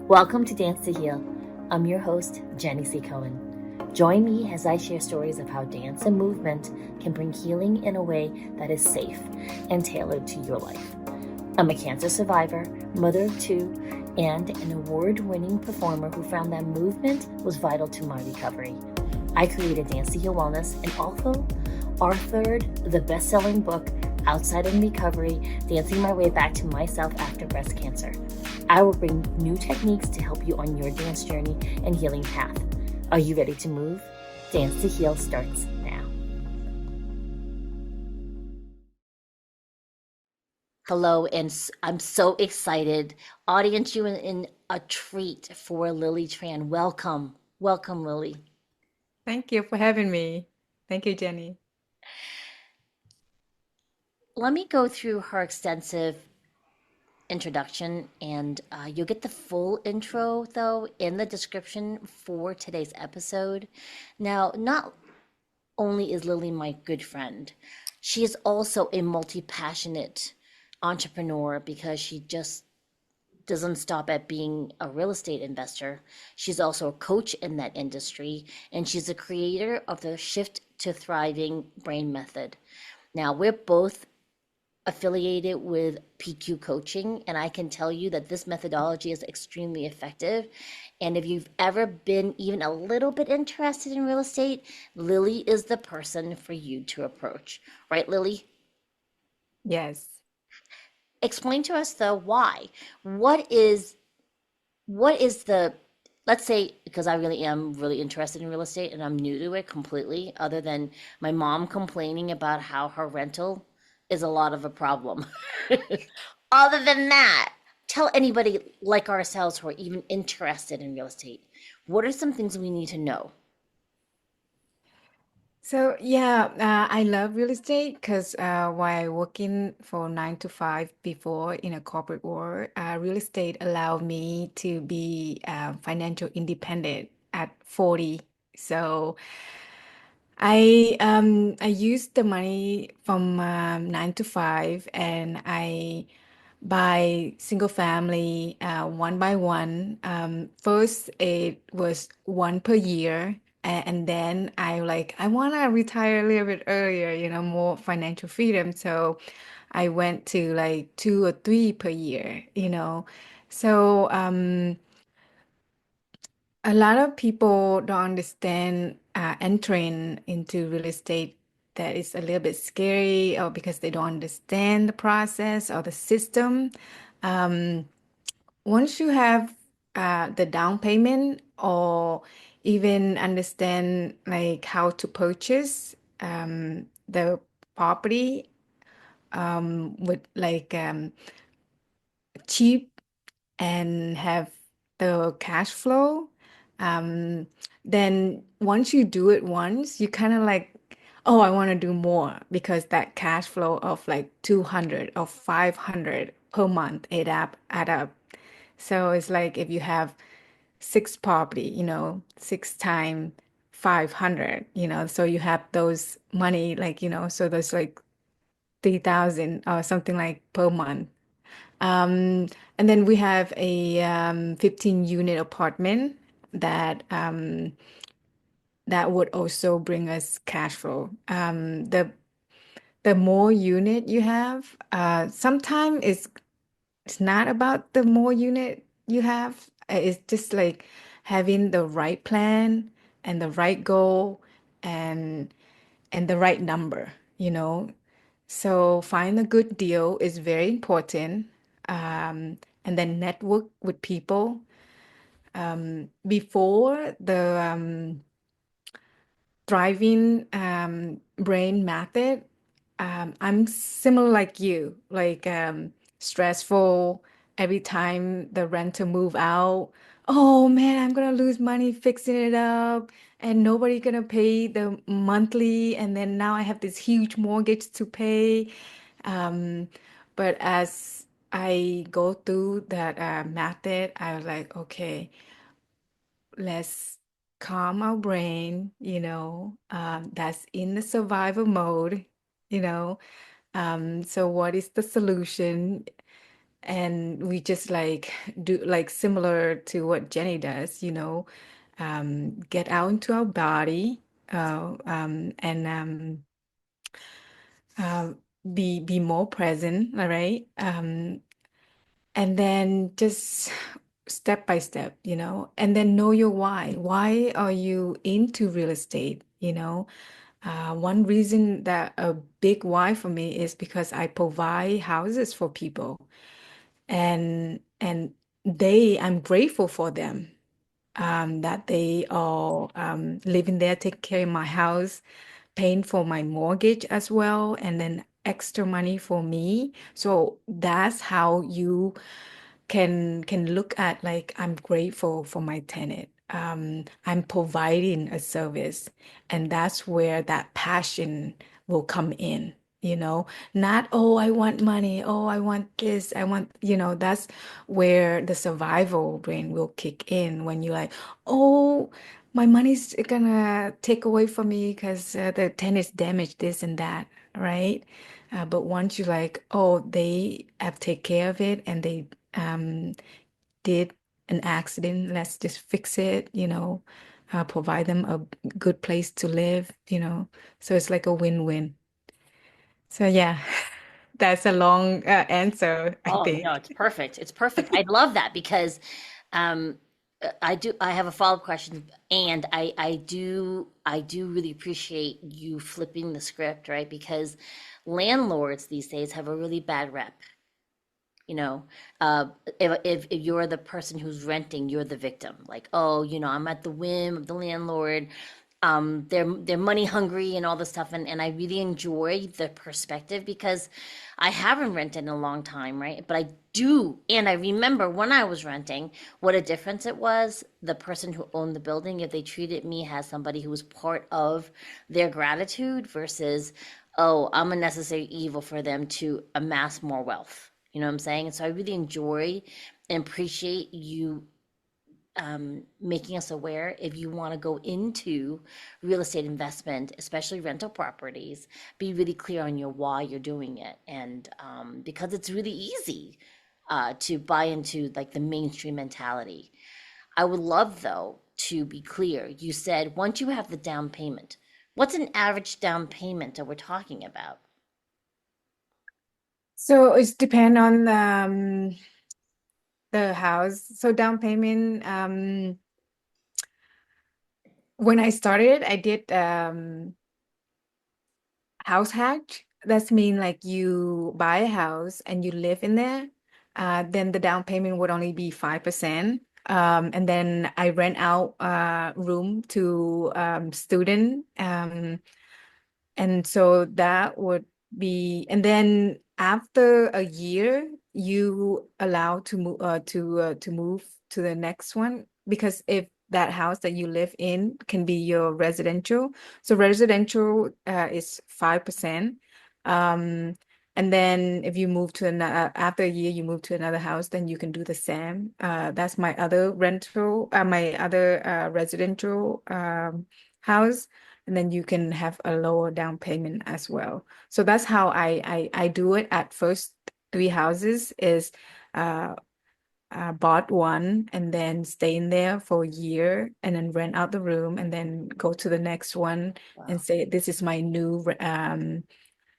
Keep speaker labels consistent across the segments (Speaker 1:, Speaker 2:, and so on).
Speaker 1: Welcome to Dance to Heal. I'm your host, Jenny C. Cohen. Join me as I share stories of how dance and movement can bring healing in a way that is safe and tailored to your life. I'm a cancer survivor, mother of two, and an award-winning performer who found that movement was vital to my recovery. I created Dance to Heal Wellness and also authored the best-selling book, Outside of Recovery, Dancing My Way Back to Myself After Breast Cancer. I will bring new techniques to help you on your dance journey and healing path. Are you ready to move? Dance to Heal starts now. Hello, and I'm so excited. Audience, you in a treat for Lily Tran. Welcome. Welcome, Lily.
Speaker 2: Thank you for having me. Thank you, Jenny.
Speaker 1: Let me go through her extensive introduction, and you'll get the full intro though in the description for today's episode. Now, not only is Lily my good friend, she is also a multi-passionate entrepreneur because she just doesn't stop at being a real estate investor. She's also a coach in that industry, and she's a creator of the Shift to Thriving Brain Method. Now, we're both affiliated with PQ Coaching, and I can tell you that this methodology is extremely effective. And if you've ever been even a little bit interested in real estate, Lily is the person for you to approach. Right, Lily?
Speaker 2: Yes.
Speaker 1: Explain to us though why. What is what is the let's say because I really am really interested in real estate and I'm new to it completely, other than my mom complaining about how her rental is a lot of a problem. Other than that, tell anybody like ourselves who are even interested in real estate, what are some things we need to know?
Speaker 2: So yeah, I love real estate because while working for 9 to 5 before in a corporate world, real estate allowed me to be financial independent at 40. So I used the money from 9 to 5, and I buy single family one by one. First, it was one per year, and then I want to retire a little bit earlier, more financial freedom. So I went to like two or three per year. So a lot of people don't understand entering into real estate, that is a little bit scary, or because they don't understand the process or the system. Um, Once you have the down payment, or even understand like how to purchase the property with like cheap and have the cash flow, um, then once you do it once, you kind of like, oh, I want to do more, because that cash flow of like 200 or 500 per month add up. So it's like if you have six property, six time 500, so you have those money, like, so there's like 3,000 or something like per month. Um, and then we have a 15 unit apartment that would also bring us cash flow. The more unit you have, sometimes it's not about the more unit you have. It's just like having the right plan and the right goal, and the right number, you know. So find a good deal is very important. And then network with people. Before the thriving brain method, I'm similar like you, like stressful every time the renter move out. Oh man, I'm gonna lose money fixing it up, and nobody gonna pay the monthly, and then now I have this huge mortgage to pay. Um, but as I go through that method, I was like, okay, let's calm our brain, that's in the survival mode, you know. So what is the solution? And we just like do like similar to what Jenny does, get out into our body, and uh, be more present, all right? And then just step by step, and then know your why. Why are you into real estate? One reason that a big why for me is because I provide houses for people, and I'm grateful for them, that they are living there, taking care of my house, paying for my mortgage as well, and then extra money for me. So that's how you can look at, like, I'm grateful for my tenant. I'm providing a service, and that's where that passion will come in. Not, oh, I want money, oh, I want this, I want, that's where the survival brain will kick in when you're like, oh, my money's gonna take away from me because the tennis damaged this and that, right? But once you like, oh, they have take care of it and they um, did an accident, let's just fix it, provide them a good place to live, So it's like a win-win. So yeah, that's a long answer, I
Speaker 1: Oh, no,
Speaker 2: think.
Speaker 1: it's perfect. It's perfect. I love that because um I have a follow-up question, and I do really appreciate you flipping the script, right? Because landlords these days have a really bad rep. You know, uh, if you're the person who's renting, you're the victim. Like, oh, I'm at the whim of the landlord. They're money hungry and all this stuff, and I really enjoy the perspective because I haven't rented in a long time, right? But I do, and I remember when I was renting, what a difference it was. The person who owned the building, if they treated me as somebody who was part of their gratitude versus, oh, I'm a necessary evil for them to amass more wealth. You know what I'm saying? And so I really enjoy and appreciate you making us aware if you want to go into real estate investment, especially rental properties, be really clear on your why you're doing it. And because it's really easy to buy into like the mainstream mentality. I would love, though, to be clear. You said once you have the down payment, what's an average down payment that we're talking about?
Speaker 2: So it's depend on the house. So down payment, when I started, I did house hack. That's mean like you buy a house and you live in there. Then the down payment would only be 5%. And then I rent out room to student. And so that would be, and then after a year, you allow to move to the next one, because if that house that you live in can be your residential. So residential is 5%. Um, and then if you move to another, after a year, you move to another house, then you can do the same. That's my other residential house, and then you can have a lower down payment as well. So that's how I do it at first. Three houses is uh, bought one and then stay in there for a year and then rent out the room and then go to the next one and
Speaker 1: Wow.
Speaker 2: say, this is my new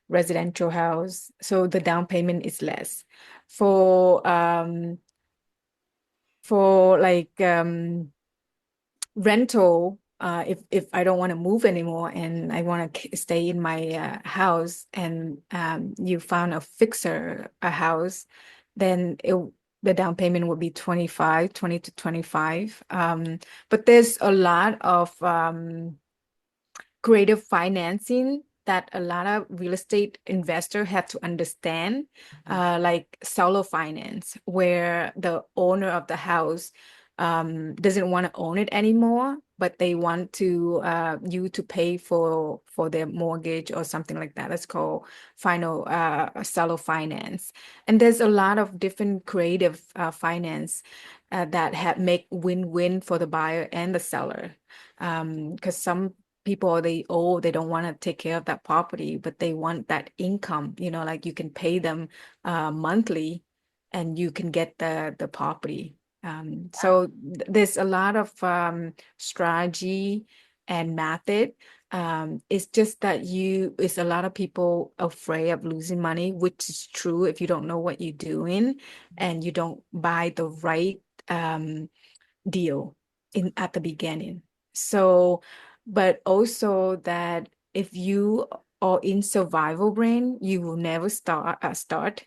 Speaker 2: residential house. So the down payment is less. For like rental, if I don't want to move anymore and I want to stay in my house, and you found a fixer a house, then the down payment would be 20 to 25. But there's a lot of creative financing that a lot of real estate investors have to understand, like seller finance, where the owner of the house doesn't want to own it anymore, but they want to you to pay for their mortgage or something like that. That's called final seller finance. And there's a lot of different creative finance that have make win-win for the buyer and the seller. Because some people, they don't want to take care of that property, but they want that income, like you can pay them monthly, and you can get the property. So there's a lot of strategy and method. It's just that it's a lot of people afraid of losing money, which is true if you don't know what you're doing and you don't buy the right um, deal in at the beginning. So, but also that if you are in survival brain, you will never start,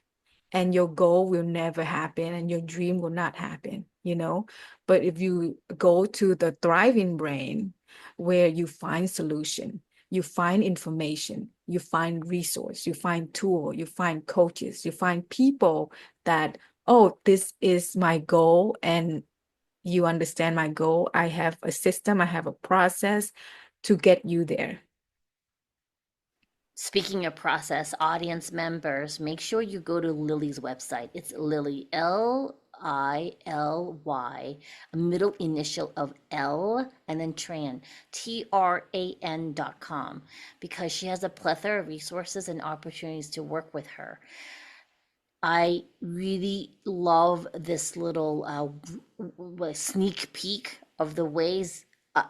Speaker 2: and your goal will never happen, and your dream will not happen. But if you go to the thriving brain, where you find solution, you find information, you find resource, you find tool, you find coaches, you find people that, oh, this is my goal, and you understand my goal. I have a system, I have a process to get you there.
Speaker 1: Speaking of process, audience members, make sure you go to Lily's website. It's Lily, Lily, a middle initial of L, and then Tran, TRAN.com, because she has a plethora of resources and opportunities to work with her. I really love this little sneak peek of the ways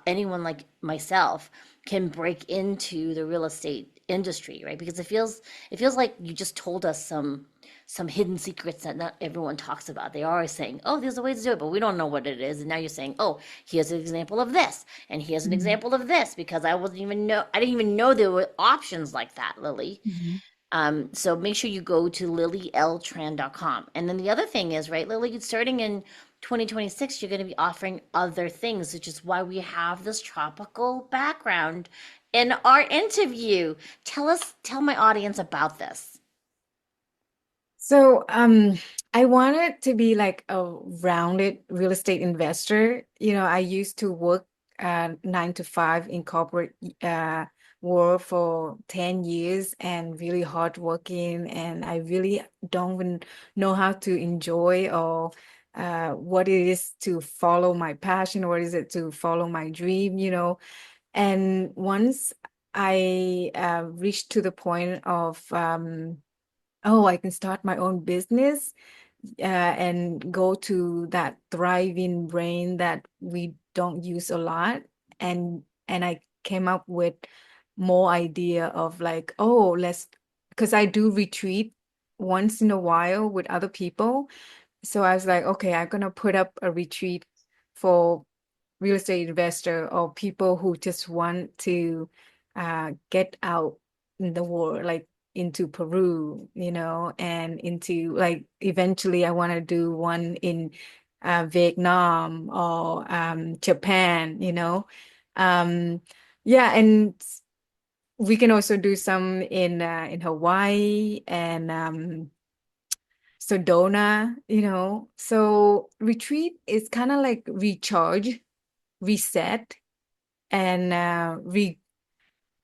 Speaker 1: anyone like myself can break into the real estate industry, right? Because it feels like you just told us some hidden secrets that not everyone talks about. They are always saying, "Oh, there's a way to do it," but we don't know what it is. And now you're saying, "Oh, here's an example of this, and here's an
Speaker 2: Mhm.
Speaker 1: example of this," because I didn't even know there were options like that, Lily.
Speaker 2: Mhm.
Speaker 1: So make sure you go to lilyltran.com. And then the other thing is, right, Lily, starting in 2026, you're going to be offering other things, which is why we have this tropical background in our interview. Tell my audience about this.
Speaker 2: So, I wanted to be like a rounded real estate investor. I used to work 9 to 5 in corporate world for 10 years and really hardworking, and I really don't even know how to enjoy or what it is to follow my passion, what is it to follow my dream. And once I reached to the point of oh, I can start my own business and go to that thriving brain that we don't use a lot. And I came up with more idea of like, oh, because I do retreat once in a while with other people. So I was like, okay, I'm gonna put up a retreat for real estate investor or people who just want to get out in the world, like into Peru, and into like eventually I want to do one in Vietnam or Japan. Um, yeah, and we can also do some in Hawaii and Sedona. So retreat is kind of like recharge, reset, and we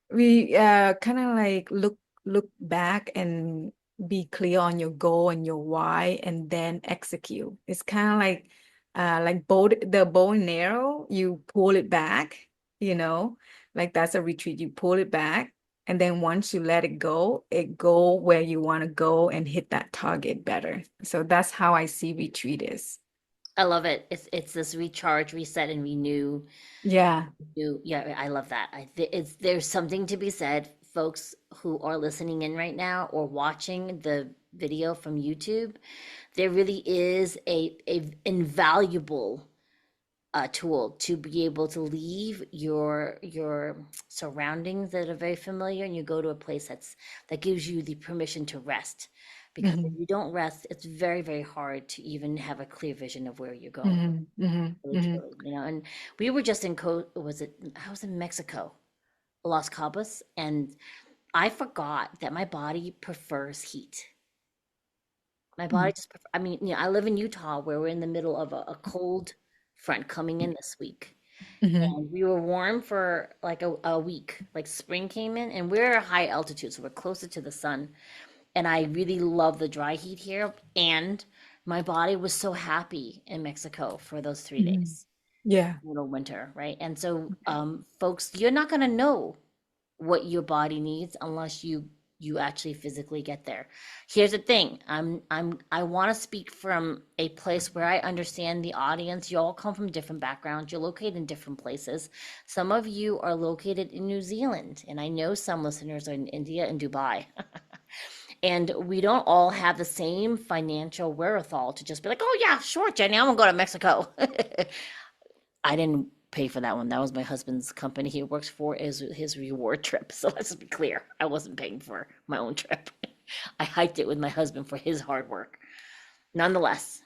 Speaker 2: kind of like look back and be clear on your goal and your why, and then execute. It's kind of like bow and arrow. You pull it back, like that's a retreat. You pull it back, and then once you let it go where you want to go and hit that target better. So that's how I see retreat is.
Speaker 1: I love it. It's this recharge, reset, and renew.
Speaker 2: Yeah.
Speaker 1: Yeah, I love that. There's something to be said, folks who are listening in right now or watching the video from YouTube. There really is a invaluable tool to be able to leave your surroundings that are very familiar, and you go to a place that gives you the permission to rest. Because if
Speaker 2: Hmm.
Speaker 1: you don't rest, it's very, very hard to even have a clear vision of where you're going.
Speaker 2: Hmm. Hmm.
Speaker 1: Really,
Speaker 2: Hmm.
Speaker 1: truly. And we were just I was in Mexico, Los Cabos, and I forgot that my body prefers heat. My body just I mean, I live in Utah where we're in the middle of a cold front coming in this week.
Speaker 2: Hmm.
Speaker 1: And we were warm for like a week. Like spring came in, and we're at high altitude, so we're closer to the sun. And I really love the dry heat here. And my body was so happy in Mexico for those 3 days,
Speaker 2: Yeah.
Speaker 1: middle winter, right? And so, folks, you're not going to know what your body needs unless you you actually physically get there. Here's the thing. I want to speak from a place where I understand the audience. You all come from different backgrounds. You're located in different places. Some of you are located in New Zealand, and I know some listeners are in India and Dubai. And we don't all have the same financial wherewithal to just be like, oh yeah, sure, Jenny, I'm gonna go to Mexico. I didn't pay for that one. That was my husband's company he works for, is his reward trip. So let's just be clear. I wasn't paying for my own trip. I hiked it with my husband for his hard work. Nonetheless,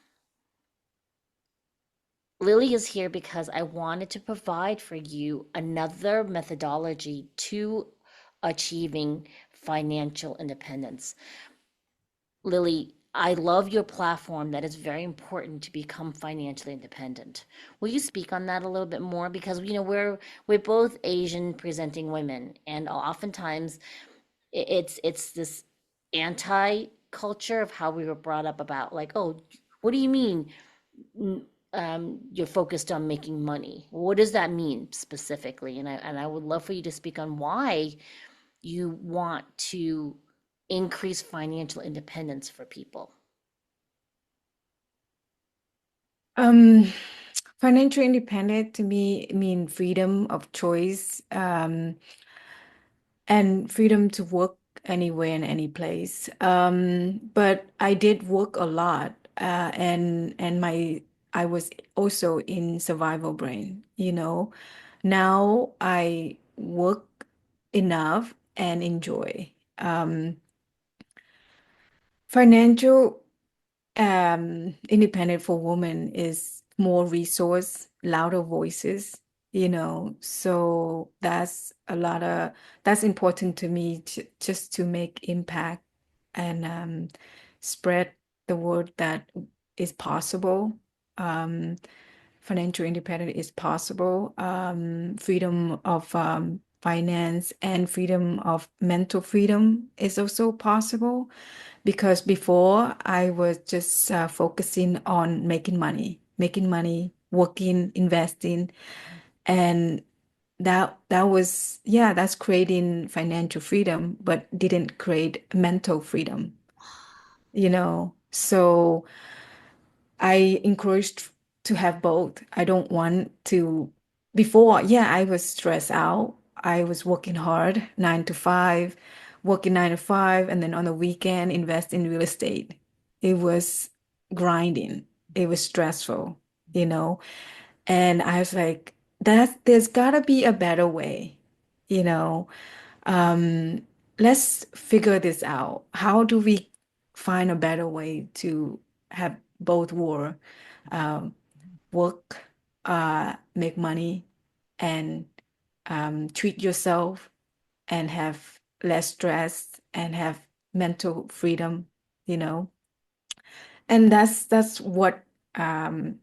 Speaker 1: Lily is here because I wanted to provide for you another methodology to achieving financial independence. Lily, I love your platform that is very important to become financially independent. Will you speak on that a little bit more? Because we're both Asian presenting women, and oftentimes it's this anti culture of how we were brought up about like, oh, what do you mean you're focused on making money? What does that mean specifically? And I would love for you to speak on why you want to increase financial independence for people.
Speaker 2: Um, Financial independent to me mean freedom of choice, and freedom to work anywhere and any place. But I did work a lot, and my I was also in survival brain, you know. Now I work enough and enjoy. Financial independent for women is more resource, louder voices, you know. So that's important to me just to make impact and spread the word that is possible. Um, Financial independence is possible. Freedom of finance and freedom of mental freedom is also possible because before I was just focusing on making money, working, investing, and that was, yeah, that's creating financial freedom, but didn't create mental freedom, you know. So I encouraged to have both. I don't want to, before, yeah, I was stressed out. I was working hard, 9 to 5, working 9 to 5, and then on the weekend, invest in real estate. It was grinding. It was stressful, you know? And I was like, there's gotta be a better way, you know? Um, let's figure this out. How do we find a better way to have both um, work, make money, and treat yourself and have less stress and have mental freedom, you know? And that's what um,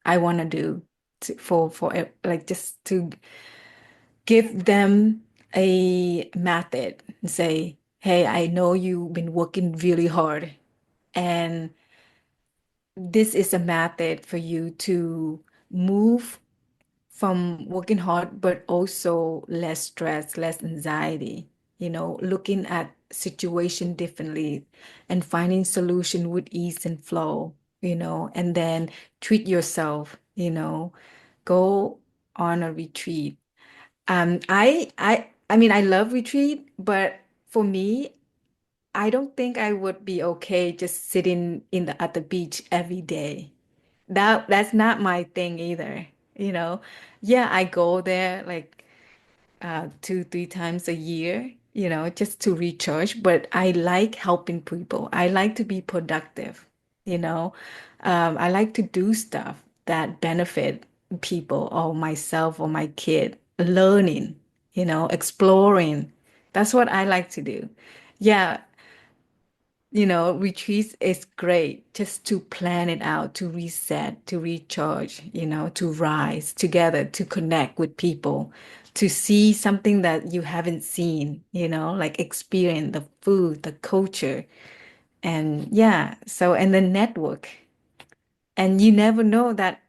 Speaker 2: I want to do like just to give them a method and say, hey, I know you've been working really hard, and this is a method for you to move from working hard, but also less stress, less anxiety, you know, looking at situation differently and finding solution with ease and flow, you know, and then treat yourself, you know, go on a retreat. I mean, I love retreat, but for me, I don't think I would be okay just sitting at the beach every day. That's not my thing either, you know. Yeah, I go there like 2, 3 times a year, you know, just to recharge. But I like helping people. I like to be productive, you know. I like to do stuff that benefit people or myself or my kid, learning, you know, exploring. That's what I like to do. Yeah, you know, retreats is great just to plan it out, to reset, to recharge, you know, to rise together, to connect with people, to see something that you haven't seen, you know, like experience the food, the culture, and yeah, so and the network. And you never know that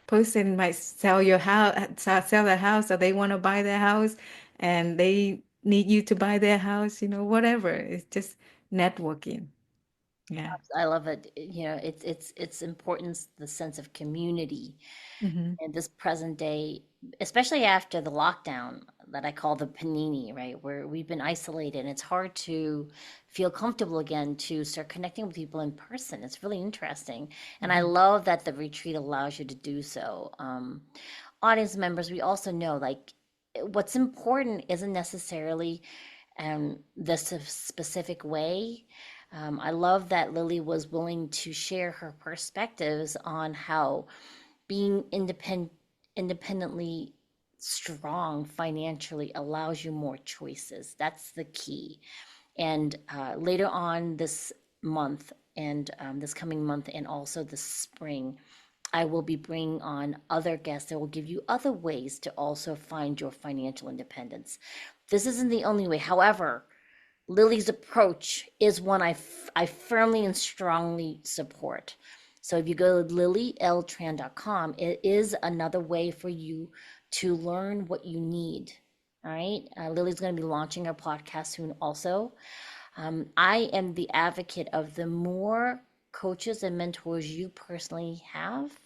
Speaker 2: person might sell your house, sell their house, or they want to buy their house, and they need you to buy their house, whatever. It's just networking. Yeah.
Speaker 1: I love it. You know, it's importance, the sense of community
Speaker 2: Hmm.
Speaker 1: in this present day, especially after the lockdown that I call the panini, right? Where we've been isolated and it's hard to feel comfortable again to start connecting with people in person. It's really interesting. And I
Speaker 2: Hmm.
Speaker 1: love that the retreat allows you to do so. Audience members, we also know like what's important isn't necessarily this specific way. I love that Lily was willing to share her perspectives on how being independently strong financially allows you more choices. That's the key. And later on this month and this coming month and also this spring, I will be bringing on other guests that will give you other ways to also find your financial independence. This isn't the only way. However, Lily's approach is one I firmly and strongly support. So if you go to lilyltran.com, it is another way for you to learn what you need. All right. Lily's going to be launching her podcast soon also. I am the advocate of the more coaches and mentors you personally have,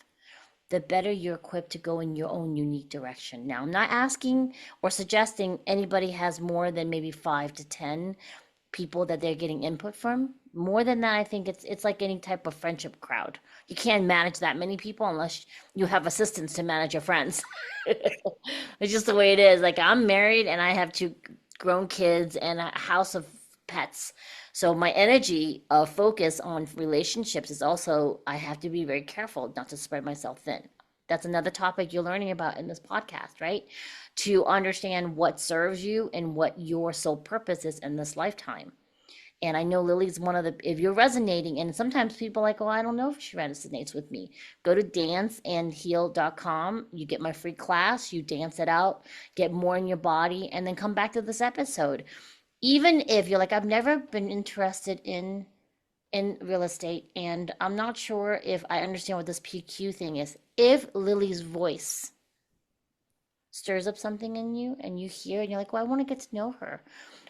Speaker 1: the better you're equipped to go in your own unique direction. Now, I'm not asking or suggesting anybody has more than maybe 5 to 10 people that they're getting input from. More than that, I think it's like any type of friendship crowd. You can't manage that many people unless you have assistants to manage your friends. It's just the way it is. Like I'm married and I have two grown kids and a house of pets. So my energy of focus on relationships is also I have to be very careful not to spread myself thin. That's another topic you're learning about in this podcast, right? To understand what serves you and what your sole purpose is in this lifetime. And I know Lily's one of the, if you're resonating, and sometimes people are like, oh, I don't know if she resonates with me. Go to danceandheal.com. You get my free class, you dance it out, get more in your body, and then come back to this episode. Even if you're like, I've never been interested in real estate, and I'm not sure if I understand what this PQ thing is. If Lily's voice stirs up something in you and you hear and you're like, well, I want to get to know her.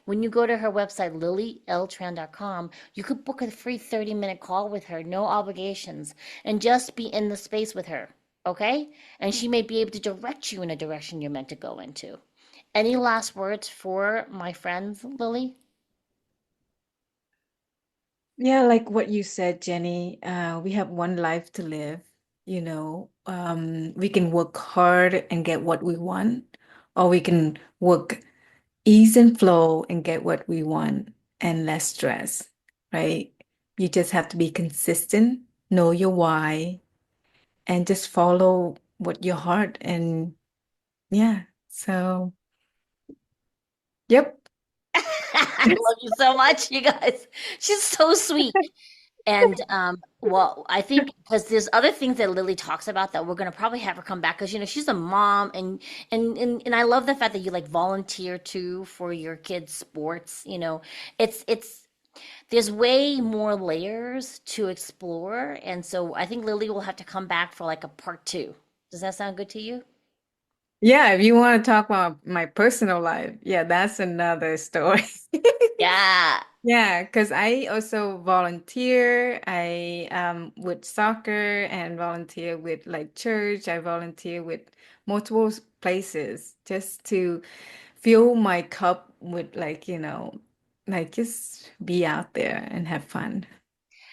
Speaker 1: When you go to her website, lilyltran.com, you could book a free 30-minute call with her, no obligations, and just be in the space with her. Okay? And she may be able to direct you in a direction you're meant to go into. Any last words for my friends, Lily?
Speaker 2: Yeah, like what you said, Jenny, we have one life to live, we can work hard and get what we want, or we can work ease and flow and get what we want and less stress, right? You just have to be consistent, know your why, and just follow what your heart and yeah. So, yep.
Speaker 1: I love you so much, you guys. She's so sweet. And well, I think because there's other things that Lily talks about that we're gonna probably have her come back because she's a mom and I love the fact that you like volunteer too for your kids' sports. It's there's way more layers to explore, and so I think Lily will have to come back for like a part two. Does that sound good to you?
Speaker 2: Yeah, if you want to talk about my personal life, yeah, that's another story.
Speaker 1: Yeah.
Speaker 2: Yeah, because I also volunteer. I with soccer and volunteer with like church. I volunteer with multiple places just to fill my cup with like just be out there and have fun.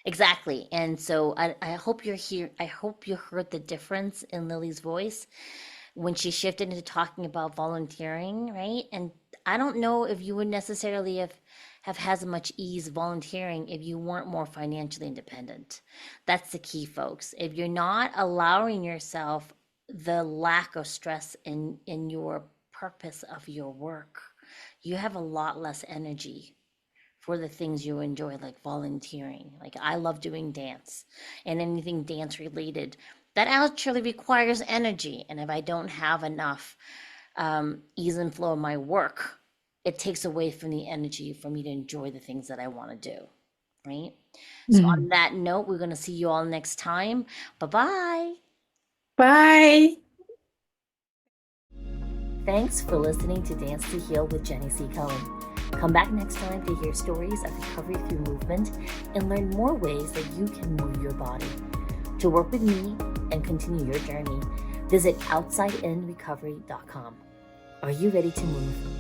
Speaker 1: Exactly. And so I hope you're here. I hope you heard the difference in Lily's voice when she shifted into talking about volunteering, right? And I don't know if you would necessarily have had as much ease volunteering if you weren't more financially independent. That's the key, folks. If you're not allowing yourself the lack of stress in your purpose of your work, you have a lot less energy for the things you enjoy, like volunteering. Like I love doing dance and anything dance related. That actually requires energy. And if I don't have enough ease and flow in my work, it takes away from the energy for me to enjoy the things that I want to do. Right. So, on
Speaker 2: Mhm.
Speaker 1: that note, we're going to see you all next time. Bye bye.
Speaker 2: Bye.
Speaker 1: Thanks for listening to Dance to Heal with Jenny C. Cohen. Come back next time to hear stories of recovery through movement and learn more ways that you can move your body. To work with me and continue your journey, visit OutsideInRecovery.com. Are you ready to move?